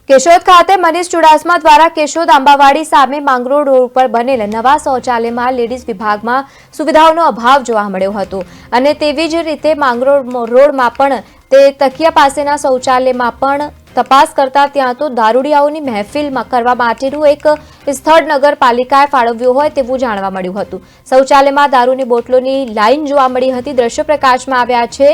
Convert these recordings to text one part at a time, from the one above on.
કેશોદ ખાતે મનીષ ચુડાસમા દ્વારા કેશોદ આંબાવાડી સામે માંગરોળ રોડ પર બનેલ નવા શૌચાલયમાં લેડીઝ વિભાગમાં સુવિધાઓનો અભાવ જોવા મળ્યો હતો અને તેવી જ રીતે માંગરોળ રોડમાં પણ તે તકિયા પાસેના શૌચાલયમાં પણ તપાસ કરતા ત્યાં તો દારૂડિયાઓની મહેફિલ કરવા માટેનું એક સ્થળ નગરપાલિકાએ ફાળવ્યું હોય તેવું જાણવા મળ્યું હતું। શૌચાલયમાં દારૂની બોટલોની લાઈન જોવા મળી હતી। દ્રશ્ય પ્રકાશમાં આવ્યા છે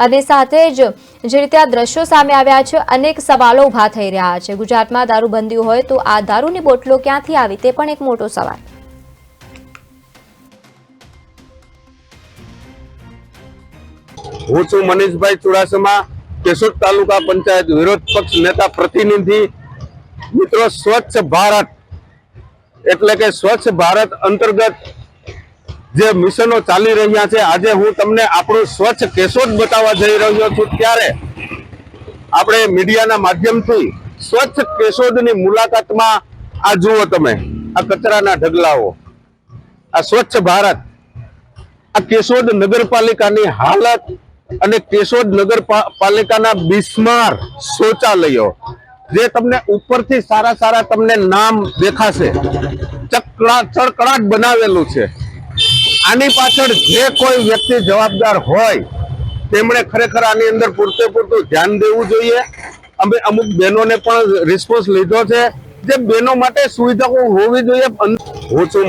અને સાથે જ જે રીતે આ દ્રશ્યો સામે આવ્યા છે અનેક સવાલો ઉભા થઈ રહ્યા છે। ગુજરાતમાં દારૂબંધી હોય તો આ દારૂની બોટલો ક્યાંથી આવી તે પણ એક મોટો સવાલ। હું છું મનીષભાઈ ચુડાસમા, કેશોદ તાલુકા પંચાયત વિરોધ પક્ષ નેતા પ્રતિનિધિ। મિત્રો, સ્વચ્છ ભારત એટલે કે સ્વચ્છ ભારત અંતર્ગત જે મિશનો ચાલી રહ્યા છે, આજે હું તમને આપણું સ્વચ્છ કેશોદ બતાવવા જઈ રહ્યો છું। ત્યારે આપણે મીડિયાના માધ્યમથી સ્વચ્છ કેશોદની મુલાકાતમાં આ જુઓ તમે, આ કચરાના ઢગલાઓ, આ સ્વચ્છ ભારત, આ કેશોદ નગરપાલિકાની હાલત અને કેશોદ નગરપાલિકાના બિસ્માર શૌચાલયો જે તમને ઉપરથી સારા સારા તમને નામ દેખાશે, ચળકળાટ બનાવેલું છે। આની પાછળ જે કોઈ વ્યક્તિ જવાબદાર હોય તેમણે ખરેખર આની અંદર પૂરતું ધ્યાન દેવું જોઈએ। અમે અમુક બહેનોને પણ રિસ્પોન્સ લીધો છે, જે બહેનો માટે સુવિધાઓ હોવી જોઈએ। હું છું